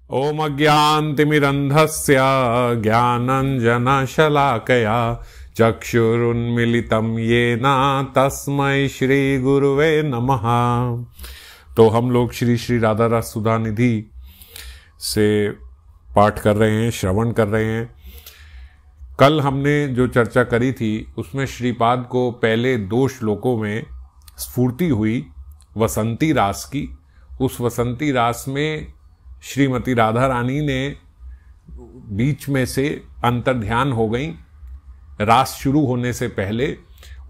ओम अज्ञानतिमिरन्धस्य ज्ञानाञ्जनशलाकया चक्षुरुन्मीलितं येन तस्मै श्री गुरुवे नमः। तो हम लोग श्री श्री राधा रस सुधा निधि से पाठ कर रहे हैं, श्रवण कर रहे हैं। कल हमने जो चर्चा करी थी उसमें श्रीपाद को पहले 2 श्लोकों में स्फूर्ति हुई वसंती रास की। उस वसंती रास में श्रीमती राधा रानी ने बीच में से अंतर्ध्यान हो गई रास शुरू होने से पहले,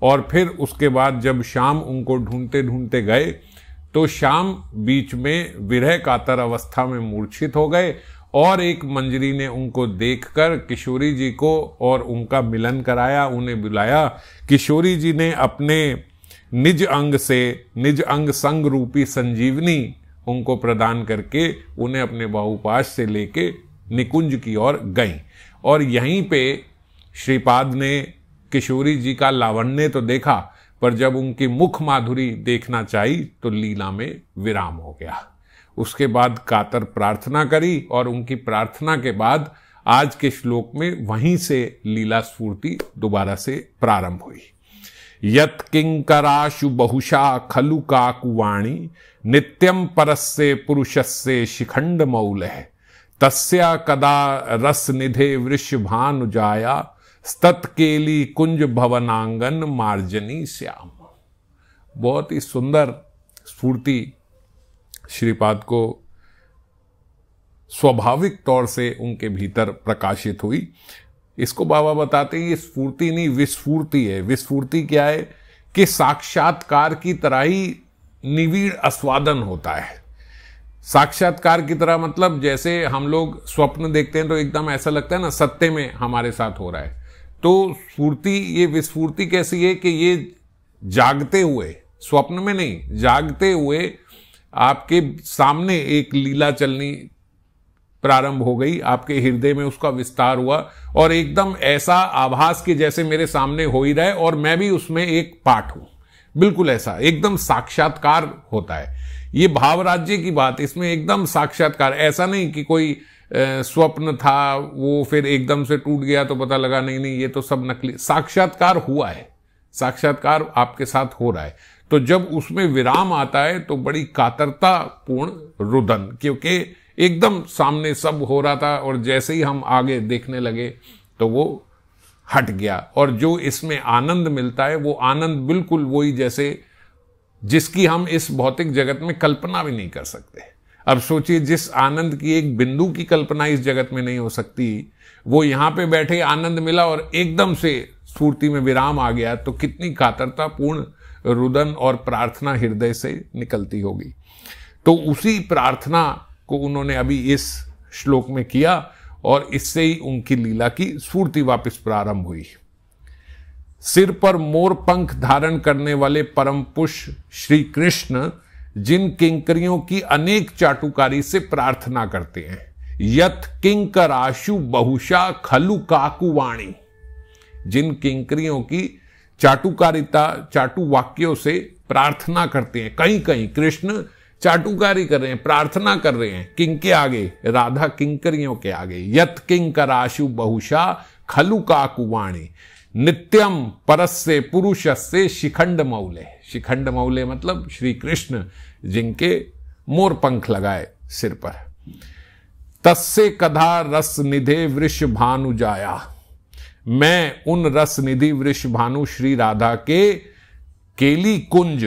और फिर उसके बाद जब श्याम उनको ढूंढते ढूंढते गए तो श्याम बीच में विरह कातर अवस्था में मूर्छित हो गए, और एक मंजरी ने उनको देखकर किशोरी जी को और उनका मिलन कराया, उन्हें बुलाया। किशोरी जी ने अपने निज अंग से निज अंग संग रूपी संजीवनी उनको प्रदान करके उन्हें अपने बाहुपाश से लेके निकुंज की ओर गईं। और यहीं पे श्रीपाद ने किशोरी जी का लावण्य तो देखा, पर जब उनकी मुख माधुरी देखना चाहिए तो लीला में विराम हो गया। उसके बाद कातर प्रार्थना करी, और उनकी प्रार्थना के बाद आज के श्लोक में वहीं से लीला स्फूर्ति दोबारा से प्रारंभ हुई। यत् किंकराशु बहुशा खलु काकुवाणी नित्यं परस्य पुरुषस्य शिखंड मौलः तस्या कदा रस निधे वृषभानुजाया स्तत्केली कुंज भवनांगन मार्जनी श्याम। बहुत ही सुंदर स्फूर्ति श्रीपाद को स्वाभाविक तौर से उनके भीतर प्रकाशित हुई। इसको बाबा बताते हैं ये स्फूर्ति नहीं विस्फूर्ति है। विस्फूर्ति क्या है कि साक्षात्कार की तरह ही निविड़ आस्वादन होता है। साक्षात्कार की तरह मतलब जैसे हम लोग स्वप्न देखते हैं तो एकदम ऐसा लगता है ना सत्य में हमारे साथ हो रहा है। तो स्फूर्ति, ये विस्फूर्ति कैसी है कि ये जागते हुए, स्वप्न में नहीं, जागते हुए आपके सामने एक लीला चलनी प्रारंभ हो गई, आपके हृदय में उसका विस्तार हुआ, और एकदम ऐसा आभास कि जैसे मेरे सामने हो ही रहा है और मैं भी उसमें एक पार्ट हूं। बिल्कुल ऐसा एकदम साक्षात्कार होता है। ये भाव राज्य की बात, इसमें एकदम साक्षात्कार, ऐसा नहीं कि कोई स्वप्न था वो फिर एकदम से टूट गया तो पता लगा नहीं ये तो सब नकली। साक्षात्कार हुआ है, साक्षात्कार आपके साथ हो रहा है। तो जब उसमें विराम आता है तो बड़ी कातरता पूर्ण रुदन, क्योंकि एकदम सामने सब हो रहा था और जैसे ही हम आगे देखने लगे तो वो हट गया। और जो इसमें आनंद मिलता है वो आनंद बिल्कुल वही जैसे जिसकी हम इस भौतिक जगत में कल्पना भी नहीं कर सकते। अब सोचिए, जिस आनंद की एक बिंदु की कल्पना इस जगत में नहीं हो सकती, वो यहां पे बैठे आनंद मिला और एकदम से स्फूर्ति में विराम आ गया, तो कितनी कातरता पूर्ण रुदन और प्रार्थना हृदय से निकलती होगी। तो उसी प्रार्थना को उन्होंने अभी इस श्लोक में किया, और इससे ही उनकी लीला की स्फूर्ति वापस प्रारंभ हुई। सिर पर मोर पंख धारण करने वाले परम पुरुष श्री कृष्ण जिन किंकरियों की अनेक चाटुकारी से प्रार्थना करते हैं, यत किंकराशु बहुशा खलु काकुवाणी, जिन किंकरियों की चाटुकारिता, चाटु वाक्यों से प्रार्थना करते हैं। कहीं कहीं कृष्ण चाटुकारी कर रहे हैं, प्रार्थना कर रहे हैं, किंग के आगे, राधा किंकरियों के आगे। यत किंकराशु बहुशा खलु काकुवाणी नित्यम परस्य पुरुषस्य शिखंड मौले। शिखंड मौले मतलब श्री कृष्ण जिनके मोर पंख लगाए सिर पर। तस्से कधा रस निधे वृषभानु जाया, मैं उन रस निधि वृषभानु श्री राधा के केली कुंज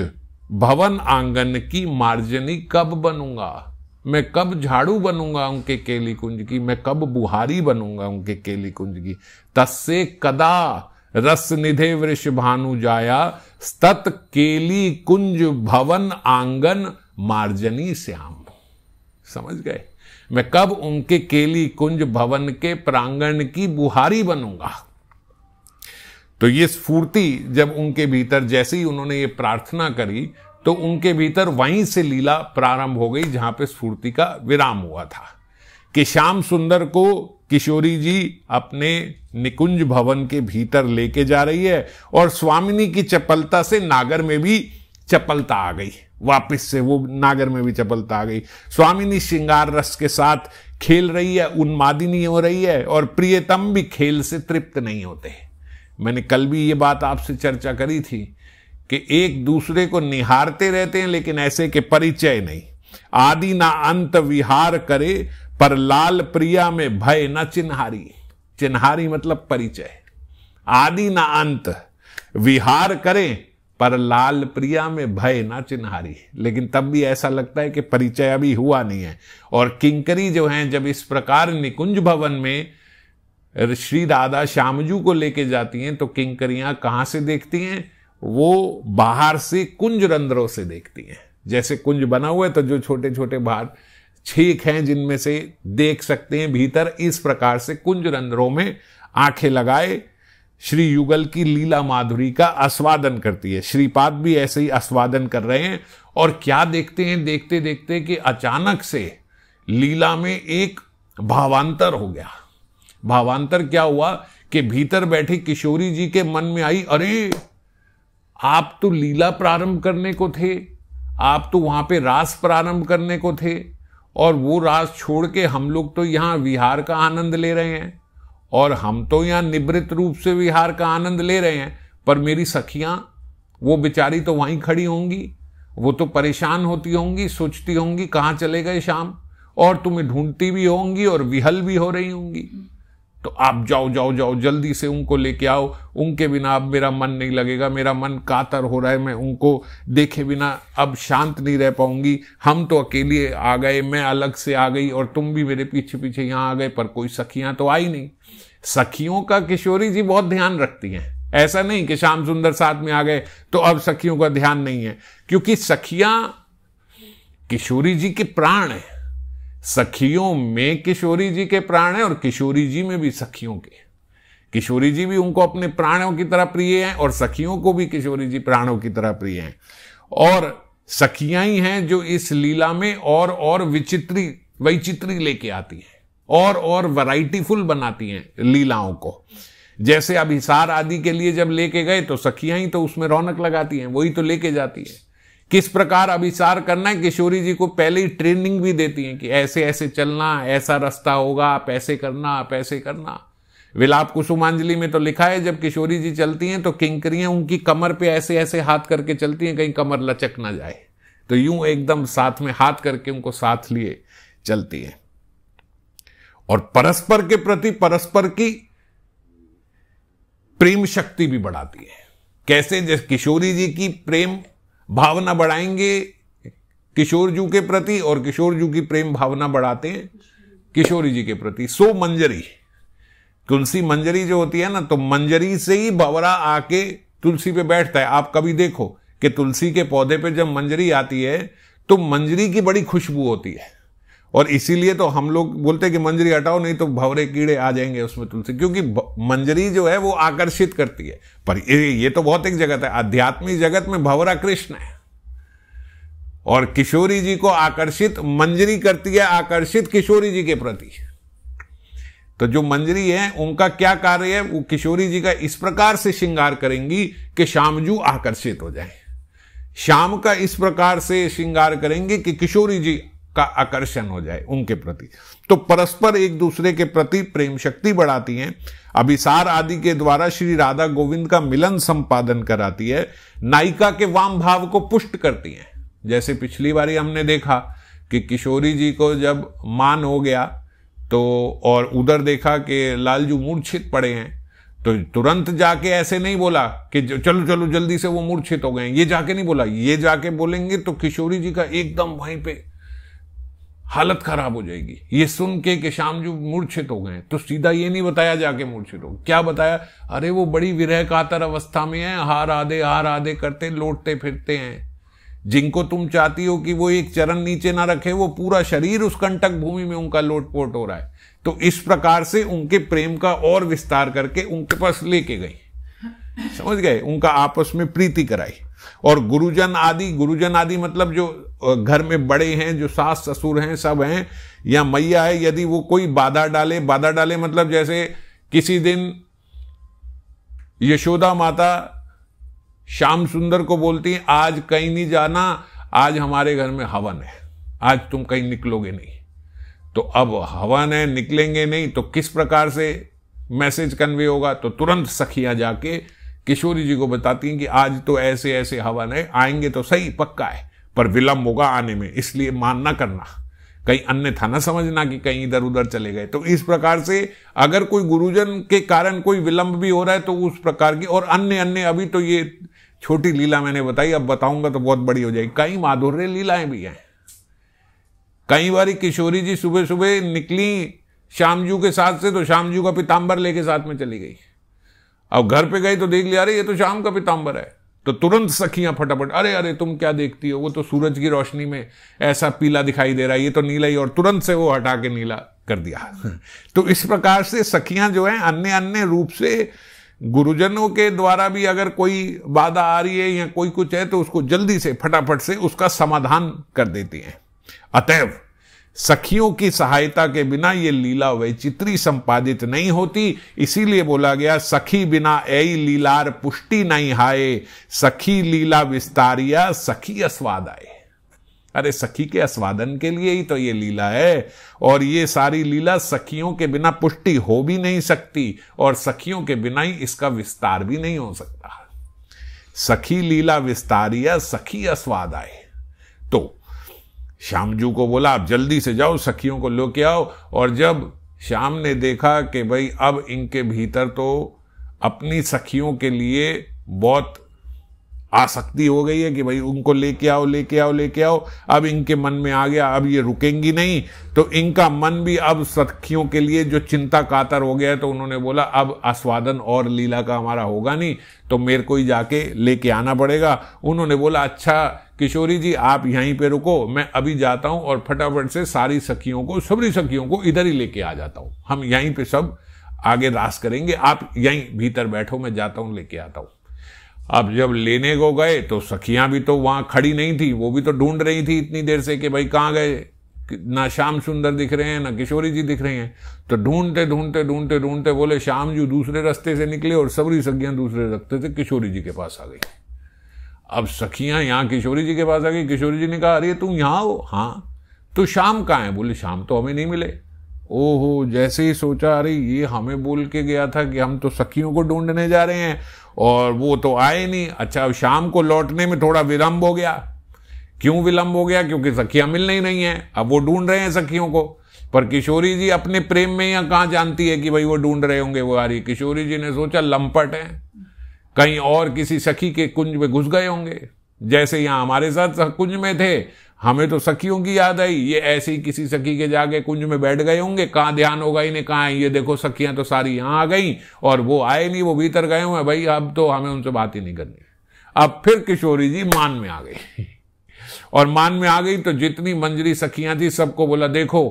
भवन आंगन की मार्जनी कब बनूंगा। मैं कब झाड़ू बनूंगा उनके केली कुंज की, मैं कब बुहारी बनूंगा उनके केली कुंज की। तस्से कदा रस निधे वृषभानु जाया स्तत केली कुंज भवन आंगन मार्जनी श्याम। समझ गए, मैं कब उनके केली कुंज भवन के प्रांगण की बुहारी बनूंगा। तो ये स्फूर्ति जब उनके भीतर, जैसे ही उन्होंने ये प्रार्थना करी तो उनके भीतर वहीं से लीला प्रारंभ हो गई जहां पे स्फूर्ति का विराम हुआ था कि श्याम सुंदर को किशोरी जी अपने निकुंज भवन के भीतर लेके जा रही है, और स्वामिनी की चपलता से नागर में भी चपलता आ गई, वापस से वो नागर में भी चपलता आ गई। स्वामिनी श्रृंगार रस के साथ खेल रही है, उन्मादिनी हो रही है, और प्रियतम भी खेल से तृप्त नहीं होते। मैंने कल भी ये बात आपसे चर्चा करी थी कि एक दूसरे को निहारते रहते हैं लेकिन ऐसे के परिचय नहीं। आदि ना अंत विहार करे, पर लाल प्रिया में भय न चिन्हारी। चिन्हारी मतलब परिचय। आदि ना अंत विहार करे, पर लाल प्रिया में भय ना चिन्हारी। लेकिन तब भी ऐसा लगता है कि परिचय अभी हुआ नहीं है। और किंकरी जो हैं, जब इस प्रकार निकुंज भवन में श्री राधा श्यामजू को लेके जाती हैं, तो किंकरियां कहां से देखती हैं? वो बाहर से कुंज रंध्रों से देखती हैं। जैसे कुंज बना हुआ है तो जो छोटे छोटे बाहर छेक हैं जिनमें से देख सकते हैं भीतर, इस प्रकार से कुंज रंध्रों में आंखें लगाए श्री युगल की लीला माधुरी का आस्वादन करती है। श्रीपाद भी ऐसे ही आस्वादन कर रहे हैं। और क्या देखते हैं? देखते देखते कि अचानक से लीला में एक भावांतर हो गया। भावांतर क्या हुआ कि भीतर बैठी किशोरी जी के मन में आई, अरे आप तो लीला प्रारंभ करने को थे, आप तो वहां पे रास प्रारंभ करने को थे, और वो रास छोड़ के हम लोग तो यहां विहार का आनंद ले रहे हैं, और हम तो यहां निवृत्त रूप से विहार का आनंद ले रहे हैं। पर मेरी सखियां, वो बेचारी तो वहीं खड़ी होंगी, वो तो परेशान होती होंगी, सोचती होंगी कहां चले गए श्याम, और तुम्हें ढूंढती भी होंगी और विहल भी हो रही होंगी। तो आप जाओ जाओ जाओ, जल्दी से उनको लेके आओ, उनके बिना अब मेरा मन नहीं लगेगा, मेरा मन कातर हो रहा है, मैं उनको देखे बिना अब शांत नहीं रह पाऊंगी। हम तो अकेले आ गए, मैं अलग से आ गई, और तुम भी मेरे पीछे पीछे यहां आ गए, पर कोई सखियां तो आई नहीं। सखियों का किशोरी जी बहुत ध्यान रखती हैं। ऐसा नहीं कि श्याम सुंदर साथ में आ गए तो अब सखियों का ध्यान नहीं है, क्योंकि सखियां किशोरी जी के प्राण है। सखियों में किशोरी जी के प्राण है, और किशोरी जी में भी सखियों के। किशोरी जी भी उनको अपने प्राणों की तरह प्रिय हैं, और सखियों को भी किशोरी जी प्राणों की तरह प्रिय हैं। और सखियां ही हैं जो इस लीला में और वैचित्री लेके आती हैं, और वैराइटीफुल बनाती हैं लीलाओं को। जैसे अब हिसार आदि के लिए जब लेके गए तो सखियां ही तो उसमें रौनक लगाती हैं, वही तो लेके जाती है। किस प्रकार अभिसार करना है, किशोरी जी को पहले ही ट्रेनिंग भी देती हैं कि ऐसे ऐसे चलना, ऐसा रास्ता होगा, आप ऐसे करना, आप ऐसे करना। विलाप कुसुमांजलि में तो लिखा है, जब किशोरी जी चलती हैं तो किंकरियां उनकी कमर पे ऐसे ऐसे हाथ करके चलती हैं, कहीं कमर लचक ना जाए, तो यूं एकदम साथ में हाथ करके उनको साथ लिए चलती है। और परस्पर के प्रति परस्पर की प्रेम शक्ति भी बढ़ाती है। कैसे? जैसे किशोरी जी की प्रेम भावना बढ़ाएंगे किशोर जू के प्रति, और किशोर जू की प्रेम भावना बढ़ाते हैं किशोरी जी के प्रति। सो मंजरी, तुलसी मंजरी जो होती है ना, तो मंजरी से ही भंवरा आके तुलसी पे बैठता है। आप कभी देखो कि तुलसी के पौधे पे जब मंजरी आती है तो मंजरी की बड़ी खुशबू होती है, और इसीलिए तो हम लोग बोलते हैं कि मंजरी हटाओ नहीं तो भंवरे कीड़े आ जाएंगे उसमें तुलसी, क्योंकि मंजरी जो है वो आकर्षित करती है। पर ये तो भौतिक जगत है, आध्यात्मिक जगत में भंवरा कृष्ण है, और किशोरी जी को आकर्षित मंजरी करती है, आकर्षित किशोरी जी के प्रति। तो जो मंजरी है उनका क्या कार्य है? वो किशोरी जी का इस प्रकार से श्रृंगार करेंगी कि श्यामजू आकर्षित हो जाए। श्याम का इस प्रकार से श्रृंगार करेंगे कि किशोरी जी का आकर्षण हो जाए उनके प्रति। तो परस्पर एक दूसरे के प्रति प्रेम शक्ति बढ़ाती हैं। अभिसार आदि के द्वारा श्री राधा गोविंद का मिलन संपादन कराती है। नायिका के वाम भाव को पुष्ट करती हैं। जैसे पिछली बारी हमने देखा कि किशोरी जी को जब मान हो गया तो, और उधर देखा कि लालजू मूर्छित पड़े हैं, तो तुरंत जाके ऐसे नहीं बोला कि चलो चलो जल्दी से वो मूर्छित हो गए, ये जाके नहीं बोला। ये जाके बोलेंगे तो किशोरी जी का एकदम वहीं पे हालत खराब हो जाएगी। ये सुन के कि श्यामजू मूर्छित हो गए, तो सीधा ये नहीं बताया जाके मूर्छित हो, क्या बताया? अरे वो बड़ी विरह कातर अवस्था में है, हार आधे करते लौटते फिरते हैं। जिनको तुम चाहती हो कि वो एक चरण नीचे ना रखे, वो पूरा शरीर उस कंटक भूमि में उनका लोटपोट हो रहा है। तो इस प्रकार से उनके प्रेम का और विस्तार करके उनके पास लेके गई, समझ गए, उनका आपस में प्रीति कराई। और गुरुजन आदि मतलब जो घर में बड़े हैं, जो सास ससुर हैं, सब हैं, या मैया है, यदि वो कोई बाधा डाले मतलब जैसे किसी दिन यशोदा माता श्याम सुंदर को बोलती हैं आज कहीं नहीं जाना, आज हमारे घर में हवन है, आज तुम कहीं निकलोगे नहीं। तो अब हवन है, निकलेंगे नहीं तो किस प्रकार से मैसेज कन्वे होगा? तो तुरंत सखियां जाके किशोरी जी को बताती हैं कि आज तो ऐसे ऐसे हवन है, आएंगे तो सही, पक्का है, पर विलंब होगा आने में, इसलिए मान ना करना, कहीं अन्यथा ना समझना कि कहीं इधर उधर चले गए। तो इस प्रकार से अगर कोई गुरुजन के कारण कोई विलंब भी हो रहा है तो उस प्रकार की, और अन्य अन्य, अभी तो ये छोटी लीला मैंने बताई, अब बताऊंगा तो बहुत बड़ी हो जाएगी। कई माधुर्य लीलाएं भी हैं। कई बार किशोरी जी सुबह सुबह निकली श्यामजू के साथ से, तो श्यामजू का पीताम्बर लेके साथ में चली गई। अब घर पे गई तो देख लिया, अरे ये तो श्याम का पीताम्बर है। तो तुरंत सखियां फटाफट, अरे अरे तुम क्या देखती हो, वो तो सूरज की रोशनी में ऐसा पीला दिखाई दे रहा है, ये तो नीला ही, और तुरंत से वो हटा के नीला कर दिया। तो इस प्रकार से सखियां जो है अन्य अन्य रूप से गुरुजनों के द्वारा भी अगर कोई बाधा आ रही है या कोई कुछ है तो उसको जल्दी से फटाफट से उसका समाधान कर देती हैं। अतएव सखियों की सहायता के बिना ये लीला वैचित्री संपादित नहीं होती। इसीलिए बोला गया सखी बिना ऐ लीलार पुष्टि नहीं हाय, सखी लीला विस्तारिया सखी अस्वाद आए। अरे सखी के आस्वादन के लिए ही तो ये लीला है, और ये सारी लीला सखियों के बिना पुष्टि हो भी नहीं सकती, और सखियों के बिना ही इसका विस्तार भी नहीं हो सकता। सखी लीला विस्तारिया सखी अस्वाद आए। तो श्यामजू को बोला आप जल्दी से जाओ सखियों को लेके आओ। और जब श्याम ने देखा कि भाई अब इनके भीतर तो अपनी सखियों के लिए बहुत आसक्ति हो गई है कि भाई उनको लेके आओ लेके आओ लेके आओ, अब इनके मन में आ गया अब ये रुकेंगी नहीं, तो इनका मन भी अब सखियों के लिए जो चिंता कातर हो गया है। तो उन्होंने बोला अब आस्वादन और लीला का हमारा होगा नहीं, तो मेरे को ही जाके लेके आना पड़ेगा। उन्होंने बोला अच्छा किशोरी जी आप यहीं पे रुको, मैं अभी जाता हूं और फटाफट से सारी सखियों को, सभी सखियों को इधर ही लेके आ जाता हूं, हम यहीं पे सब आगे रास करेंगे, आप यहीं भीतर बैठो, मैं जाता हूं लेके आता हूं। अब जब लेने को गए तो सखियां भी तो वहां खड़ी नहीं थी, वो भी तो ढूंढ रही थी इतनी देर से कि भाई कहाँ गए, ना श्याम सुंदर दिख रहे हैं ना किशोरी जी दिख रही हैं। तो ढूंढते ढूंढते ढूंढते ढूंढते बोले श्याम जी दूसरे रास्ते से निकले और सबरी सखियां दूसरे रास्ते से किशोरी जी के पास आ गई। अब सखियां यहाँ किशोरी जी के पास आ गई। किशोरी जी ने कहा अरे तुम यहाँ हो? हाँ। तो श्याम कहाँ है? बोले श्याम तो हमें नहीं मिले। ओहो, जैसे ही सोचा अरे ये हमें बोल के गया था कि हम तो सखियों को ढूंढने जा रहे हैं और वो तो आए नहीं। अच्छा, अब शाम को लौटने में थोड़ा विलंब हो गया। क्यों विलंब हो गया? क्योंकि सखियां मिल नहीं रही हैं, अब वो ढूंढ रहे हैं सखियों को। पर किशोरी जी अपने प्रेम में या कहां जानती है कि भाई वो ढूंढ रहे होंगे वो आ रही। किशोरी जी ने सोचा लंपट है, कहीं और किसी सखी के कुंज में घुस गए होंगे, जैसे यहां हमारे साथ कुंज में थे, हमें तो सखियों की याद आई, ये ऐसे ही किसी सखी के जाके कुंज में बैठ गए होंगे। कहां ध्यान होगा इन्हें, कहां ये देखो सखियां तो सारी यहां आ गई और वो आए नहीं, वो भीतर गए हुए। भाई अब तो हमें उनसे बात ही नहीं करनी। अब फिर किशोरी जी मान में आ गई और मान में आ गई तो जितनी मंजरी सखियां थी सबको बोला देखो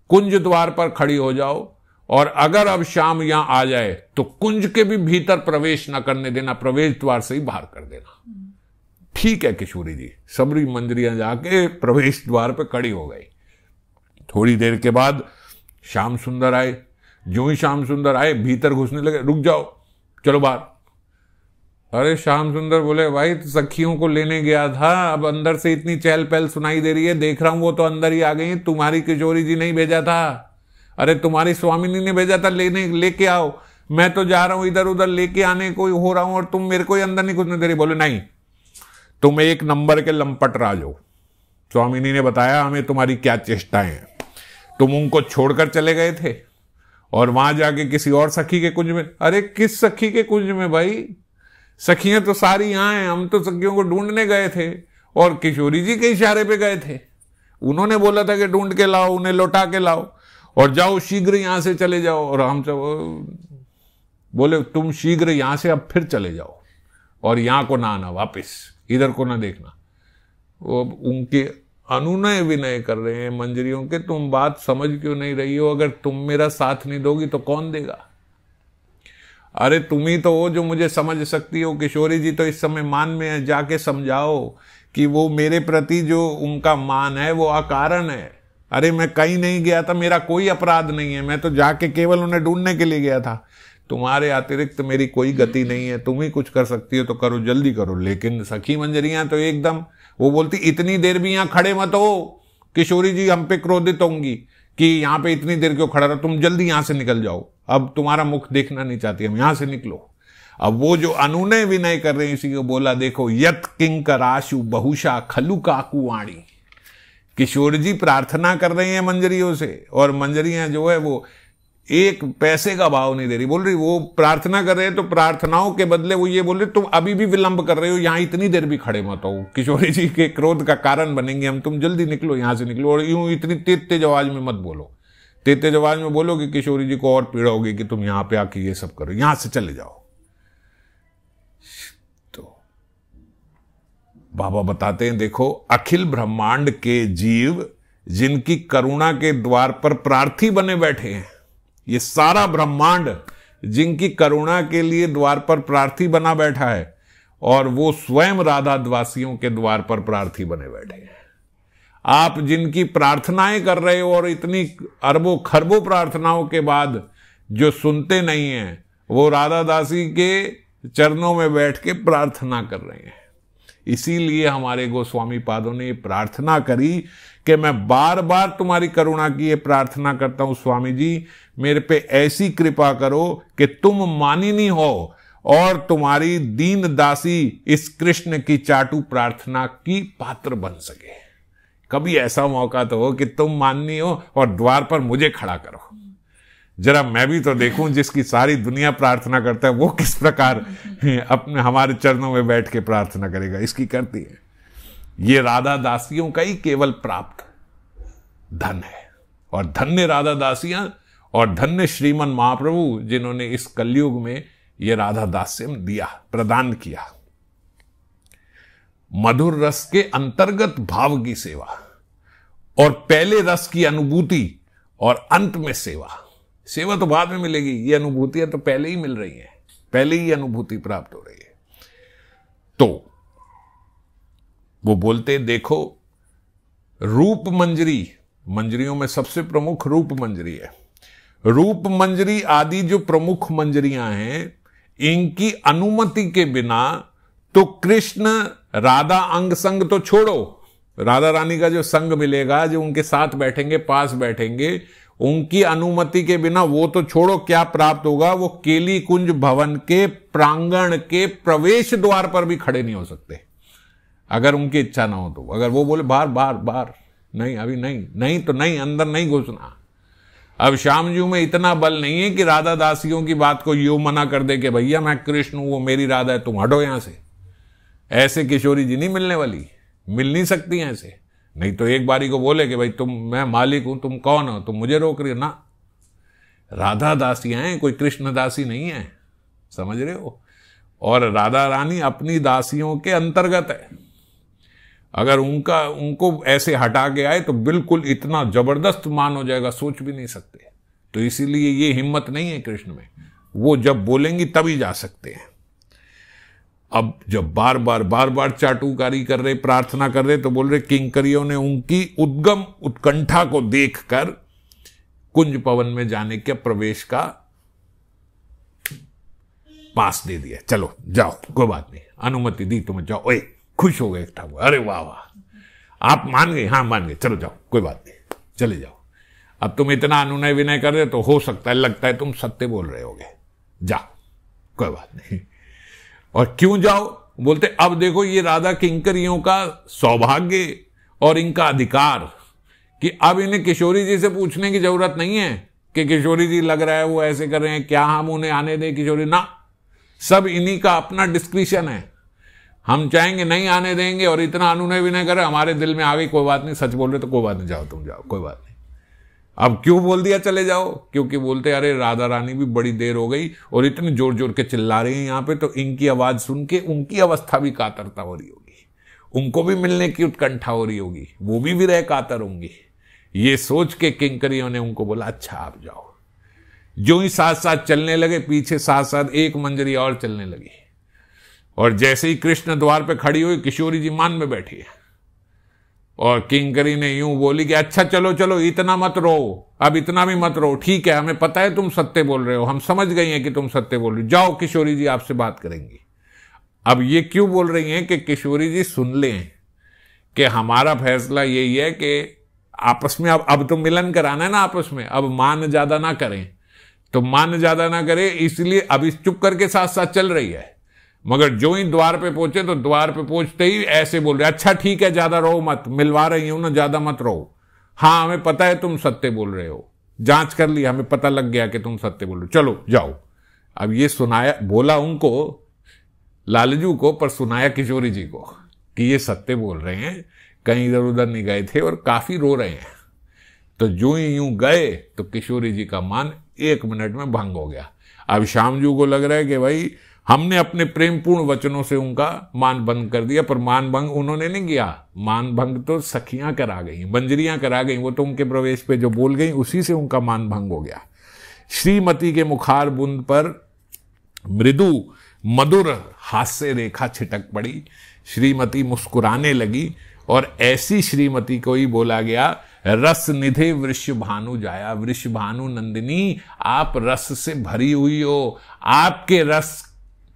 कुंज द्वार पर खड़ी हो जाओ और अगर अब शाम यहां आ जाए तो कुंज के भी भीतर प्रवेश न करने देना, प्रवेश द्वार से ही बाहर कर देना। ठीक है किशोरी जी, सबरी मंजरियां जाके प्रवेश द्वार पर खड़ी हो गई। थोड़ी देर के बाद श्याम सुंदर आए। जो ही श्याम सुंदर आए भीतर घुसने लगे, रुक जाओ चलो बाहर। अरे श्याम सुंदर बोले भाई तो सखियों को लेने गया था, अब अंदर से इतनी चहल पहल सुनाई दे रही है, देख रहा हूं वो तो अंदर ही आ गई। तुम्हारी किशोरी जी नहीं भेजा था, अरे तुम्हारी स्वामिनी ने भेजा था लेके आओ। मैं तो जा रहा हूं इधर उधर लेके आने को हो रहा हूं और तुम मेरे को ही अंदर नहीं घुसने दे रही। बोले नहीं, तुम एक नंबर के लंपट राज हो। स्वामिनी ने बताया हमें तुम्हारी क्या चेष्टाएं हैं। तुम उनको छोड़कर चले गए थे और वहां जाके किसी और सखी के कुंज में। अरे किस सखी के कुंज में भाई? सखियां तो सारी यहां हैं, हम तो सखियों को ढूंढने गए थे और किशोरी जी के इशारे पे गए थे। उन्होंने बोला था कि ढूंढ के लाओ, उन्हें लौटा के लाओ और जाओ शीघ्र यहां से चले जाओ। और हम सब बोले तुम शीघ्र यहां से अब फिर चले जाओ और यहां को ना आना, वापिस इधर को ना देखना। वो उनके अनुनय विनय कर रहे हैं मंजरियों के, तुम बात समझ क्यों नहीं रही हो? अगर तुम मेरा साथ नहीं दोगी तो कौन देगा? अरे तुम ही तो हो जो मुझे समझ सकती हो। किशोरी जी तो इस समय मान में जाके समझाओ कि वो मेरे प्रति जो उनका मान है वो अकारण है। अरे मैं कहीं नहीं गया था, मेरा कोई अपराध नहीं है, मैं तो जाके केवल उन्हें ढूंढने के लिए गया था। तुम्हारे अतिरिक्त मेरी कोई गति नहीं है, तुम ही कुछ कर सकती हो तो करो, जल्दी करो। लेकिन सखी मंजरियां तो एकदम, वो बोलती इतनी देर भी यहां खड़े मत हो, किशोरी जी हम पे क्रोधित होंगी कि यहां पे इतनी देर क्यों खड़ा रहो, तुम जल्दी यहां से निकल जाओ, अब तुम्हारा मुख देखना नहीं चाहती हम, यहां से निकलो। अब वो जो अनुनय विनय कर रहे हैं इसी को बोला, देखो यत किंकराशु बहुशा खलु काकू वाणी। किशोर जी प्रार्थना कर रहे हैं मंजरियों से, और मंजरियां जो है वो एक पैसे का भाव नहीं दे रही, बोल रही वो प्रार्थना कर रहे हैं तो प्रार्थनाओं के बदले वो ये बोल रहे तुम अभी भी विलंब कर रहे हो, यहां इतनी देर भी खड़े मत हो, किशोरी जी के क्रोध का कारण बनेंगे हम, तुम जल्दी निकलो यहां से निकलो। और यूं इतनी तेज आवाज में मत बोलो, तेज आवाज में बोलोगे किशोरी जी को और पीड़ा होगी कि तुम यहां पे आके ये सब करो, यहां से चले जाओ। तो बाबा बताते हैं देखो, अखिल ब्रह्मांड के जीव जिनकी करुणा के द्वार पर प्रार्थी बने बैठे हैं, ये सारा ब्रह्मांड जिनकी करुणा के लिए द्वार पर प्रार्थी बना बैठा है, और वो स्वयं राधाद्वासियों के द्वार पर प्रार्थी बने बैठे हैं। आप जिनकी प्रार्थनाएं कर रहे हो और इतनी अरबों खरबों प्रार्थनाओं के बाद जो सुनते नहीं हैं, वो राधादासी के चरणों में बैठ के प्रार्थना कर रहे हैं। इसीलिए हमारे गोस्वामी पादों ने प्रार्थना करी कि मैं बार बार तुम्हारी करुणा की ये प्रार्थना करता हूं स्वामी जी, मेरे पे ऐसी कृपा करो कि तुम मानिनी हो और तुम्हारी दीन दासी इस कृष्ण की चाटू प्रार्थना की पात्र बन सके। कभी ऐसा मौका तो हो कि तुम माननी हो और द्वार पर मुझे खड़ा करो, जरा मैं भी तो देखूं, जिसकी सारी दुनिया प्रार्थना करता है वो किस प्रकार अपने हमारे चरणों में बैठ के प्रार्थना करेगा, इसकी करती है। ये राधा दासियों का ही केवल प्राप्त धन है, और धन्य राधा दासियां और धन्य श्रीमन महाप्रभु जिन्होंने इस कलयुग में ये राधा दास्यम दिया, प्रदान किया। मधुर रस के अंतर्गत भाव की सेवा, और पहले रस की अनुभूति, और अंत में सेवा। सेवा तो बाद में मिलेगी, ये अनुभूतियां तो पहले ही मिल रही हैं, पहले ही अनुभूति प्राप्त हो रही है। तो वो बोलते देखो, रूप मंजरी, मंजरियों में सबसे प्रमुख रूप मंजरी है। रूप मंजरी आदि जो प्रमुख मंजरियां हैं, इनकी अनुमति के बिना तो कृष्ण राधा अंग संग तो छोड़ो, राधा रानी का जो संग मिलेगा, जो उनके साथ बैठेंगे, पास बैठेंगे, उनकी अनुमति के बिना वो तो छोड़ो, क्या प्राप्त होगा, वो केली कुंज भवन के प्रांगण के प्रवेश द्वार पर भी खड़े नहीं हो सकते, अगर उनकी इच्छा ना हो तो। अगर वो बोले बार बार बार नहीं, अभी नहीं, नहीं तो नहीं, अंदर नहीं घुसना। अब श्याम जी में इतना बल नहीं है कि राधा दासियों की बात को यूं मना कर दे कि भैया मैं कृष्ण हूं, वो मेरी राधा है, तुम हटो यहां से। ऐसे किशोरी जी नहीं मिलने वाली, मिल नहीं सकती ऐसे। नहीं तो एक बारी को बोले कि भाई तुम, मैं मालिक हूं, तुम कौन हो, तुम मुझे रोक रही हो ना। राधा दासियां हैं, कोई कृष्ण दासी नहीं है, समझ रहे हो। और राधा रानी अपनी दासियों के अंतर्गत है। अगर उनको ऐसे हटा के आए तो बिल्कुल इतना जबरदस्त मान हो जाएगा, सोच भी नहीं सकते। तो इसीलिए ये हिम्मत नहीं है कृष्ण में, वो जब बोलेंगी तभी जा सकते हैं। अब जब बार बार चाटुकारी कर रहे, प्रार्थना कर रहे, तो बोल रहे किंकरियों ने उनकी उद्गम उत्कंठा को देखकर कुंज पवन में जाने के प्रवेश का पास दे दिया, चलो जाओ, कोई बात नहीं, अनुमति दी तुम्हें, जाओ। ओए खुश हो गए ठाकुर, अरे वाह वाह, आप मान गए, हाँ मान गए, चलो जाओ, कोई बात नहीं, चले जाओ। अब तुम इतना अनुनय विनय कर रहे तो हो सकता है, लगता है तुम सत्य बोल रहे होगे, जाओ, कोई बात नहीं। और क्यों जाओ, बोलते अब देखो ये राधा किंकरियों का सौभाग्य और इनका अधिकार कि अब इन्हें किशोरी जी से पूछने की जरूरत नहीं है कि किशोरी जी लग रहा है वो ऐसे कर रहे हैं, क्या हम उन्हें आने दें किशोरी, ना, सब इन्हीं का अपना डिस्क्रिप्शन है। हम चाहेंगे नहीं आने देंगे, और इतना अनुनय विनय करे, हमारे दिल में आ गई, कोई बात नहीं, सच बोल रहे तो कोई बात नहीं, जाओ तुम जाओ, कोई बात नहीं। अब क्यों बोल दिया चले जाओ, क्योंकि बोलते अरे राधा रानी भी बड़ी देर हो गई और इतने जोर जोर के चिल्ला रहे हैं यहाँ पे, तो इनकी आवाज सुन के उनकी अवस्था भी कातरता हो रही होगी, उनको भी मिलने की उत्कंठा हो रही होगी, वो भी विरह कातर होंगी। ये सोच के किंकरियों ने उनको बोला अच्छा आप जाओ। जो ही साथ साथ चलने लगे, पीछे साथ साथ एक मंजरी और चलने लगी, और जैसे ही कृष्ण द्वार पे खड़ी हुई, किशोरी जी मान में बैठी है, और किंकरी ने यूं बोली कि अच्छा चलो चलो इतना मत रो, अब इतना भी मत रो, ठीक है हमें पता है तुम सत्य बोल रहे हो, हम समझ गए हैं कि तुम सत्य बोल रहे हो, जाओ किशोरी जी आपसे बात करेंगी। अब ये क्यों बोल रही हैं कि किशोरी जी सुन लें कि हमारा फैसला यही है कि आपस में अब तो मिलन कराना है ना आपस में, अब मान ज्यादा ना करें, तो मान ज्यादा ना करे इसलिए अभी चुप करके साथ साथ चल रही है। मगर जो ही द्वार पे पहुंचे तो द्वार पे पहुंचते ही ऐसे बोल रहे, अच्छा ठीक है ज्यादा रो मत, मिलवा रही हूं ना ज्यादा मत रो, हाँ हमें पता है तुम सत्य बोल रहे हो, जांच कर ली हमें पता लग गया कि तुम सत्य बोल रहे हो, चलो जाओ। अब ये सुनाया, बोला उनको लालजू को, पर सुनाया किशोरी जी को कि ये सत्य बोल रहे हैं, कहीं इधर उधर नहीं गए थे और काफी रो रहे हैं। तो जो ही यूं गए तो किशोरी जी का मान 1 मिनट में भंग हो गया। अब श्यामजू को लग रहा है कि भाई हमने अपने प्रेमपूर्ण वचनों से उनका मान भंग कर दिया, पर मान भंग उन्होंने नहीं किया, मान भंग तो सखियां करा गई, बंजरियां करा गई, वो तो उनके प्रवेश पे जो बोल गई उसी से उनका मान भंग हो गया। श्रीमती के मुखार बुंद पर मृदु मधुर हास्य रेखा छिटक पड़ी, श्रीमती मुस्कुराने लगी और ऐसी श्रीमती को ही बोला गया, रस निधे वृषभानु जाया, वृषभानु नंदिनी आप रस से भरी हुई हो, आपके रस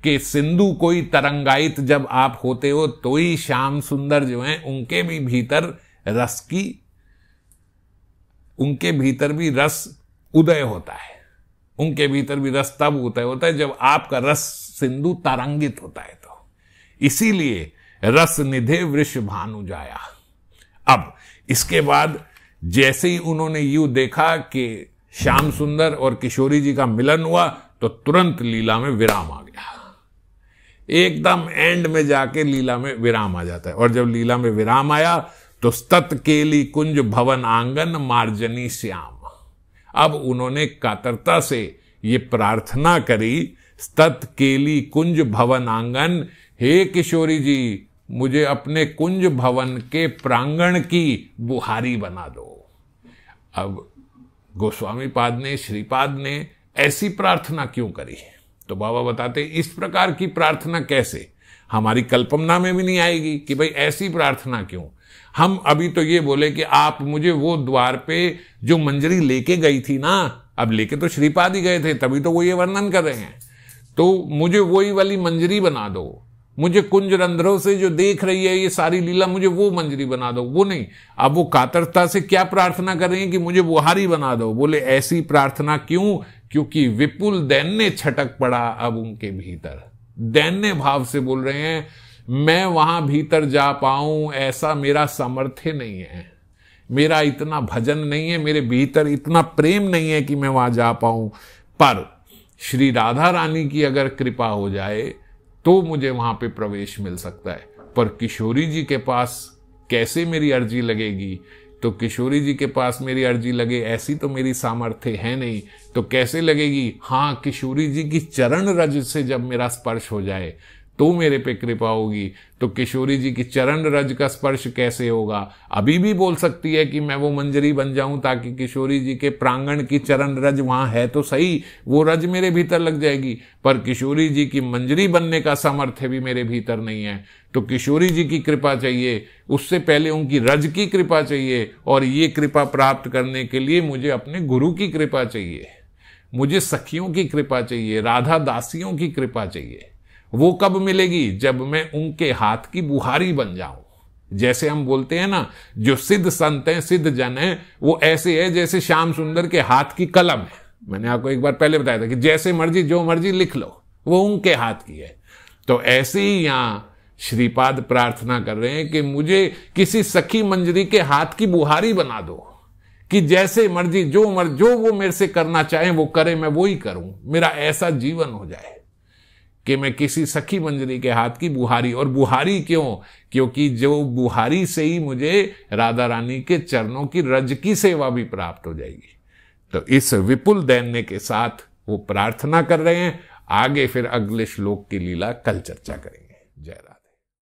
के सिंधु कोई तरंगायित जब आप होते हो तो ही श्याम सुंदर जो हैं उनके भी भीतर रस की, उनके भीतर भी रस उदय होता है, उनके भीतर भी रस तब उदय होता है जब आपका रस सिंधु तरंगित होता है। तो इसीलिए रस निधे वृषभानु जाया। अब इसके बाद जैसे ही उन्होंने यूं देखा कि श्याम सुंदर और किशोरी जी का मिलन हुआ तो तुरंत लीला में विराम आ गया, एकदम एंड में जाके लीला में विराम आ जाता है। और जब लीला में विराम आया तो स्तत केली कुंज भवन आंगन मार्जनी श्याम। अब उन्होंने कातरता से ये प्रार्थना करी, स्तत केली कुंज भवन आंगन, हे किशोरी जी मुझे अपने कुंज भवन के प्रांगण की बुहारी बना दो। अब गोस्वामी पाद ने, श्रीपाद ने ऐसी प्रार्थना क्यों करी? तो बाबा बताते इस प्रकार की प्रार्थना कैसे, हमारी कल्पना में भी नहीं आएगी कि भाई ऐसी प्रार्थना क्यों। हम अभी तो ये बोले कि आप मुझे वो द्वार पे जो मंजरी लेके गई थी ना, अब लेके तो श्रीपाद ही गए थे तभी तो वो ये वर्णन कर रहे हैं, तो मुझे वही वाली मंजरी बना दो, मुझे कुंज रंध्रों से जो देख रही है ये सारी लीला मुझे वो मंजरी बना दो। वो नहीं, अब वो कातरता से क्या प्रार्थना कर रही है कि मुझे बुहारी बना दो। बोले ऐसी प्रार्थना क्यों? क्योंकि विपुल दैन्य छटक पड़ा अब उनके भीतर, दैन्य भाव से बोल रहे हैं मैं वहां भीतर जा पाऊं ऐसा मेरा सामर्थ्य नहीं है, मेरा इतना भजन नहीं है, मेरे भीतर इतना प्रेम नहीं है कि मैं वहां जा पाऊं, पर श्री राधा रानी की अगर कृपा हो जाए तो मुझे वहां पे प्रवेश मिल सकता है। पर किशोरी जी के पास कैसे मेरी अर्जी लगेगी? तो किशोरी जी के पास मेरी अर्जी लगे ऐसी तो मेरी सामर्थ्य है नहीं, तो कैसे लगेगी? हाँ, किशोरी जी की चरण रज से जब मेरा स्पर्श हो जाए तो मेरे पे कृपा होगी। तो किशोरी जी की चरण रज का स्पर्श कैसे होगा? अभी भी बोल सकती है कि मैं वो मंजरी बन जाऊं ताकि किशोरी जी के प्रांगण की चरण रज वहां है तो सही, वो रज मेरे भीतर लग जाएगी, पर किशोरी जी की मंजरी बनने का सामर्थ्य भी मेरे भीतर नहीं है। तो किशोरी जी की कृपा चाहिए, उससे पहले उनकी रज की कृपा चाहिए, और ये कृपा प्राप्त करने के लिए मुझे अपने गुरु की कृपा चाहिए, मुझे सखियों की कृपा चाहिए, राधा दासियों की कृपा चाहिए। वो कब मिलेगी? जब मैं उनके हाथ की बुहारी बन जाऊं। जैसे हम बोलते हैं ना, जो सिद्ध संत हैं, सिद्ध जन हैं, वो ऐसे है जैसे श्याम सुंदर के हाथ की कलम है। मैंने आपको एक बार पहले बताया था कि जैसे मर्जी जो मर्जी लिख लो, वो उनके हाथ की है। तो ऐसे ही यहां श्रीपाद प्रार्थना कर रहे हैं कि मुझे किसी सखी मंजरी के हाथ की बुहारी बना दो, कि जैसे मर्जी जो वो मेरे से करना चाहे वो करे, मैं वो ही करूं, मेरा ऐसा जीवन हो जाए कि मैं किसी सखी मंजरी के हाथ की बुहारी। और बुहारी क्यों? क्योंकि जो बुहारी से ही मुझे राधा रानी के चरणों की रज की सेवा भी प्राप्त हो जाएगी। तो इस विपुल दैन्य के साथ वो प्रार्थना कर रहे हैं। आगे फिर अगले श्लोक की लीला कल चर्चा करेंगे। जय राम।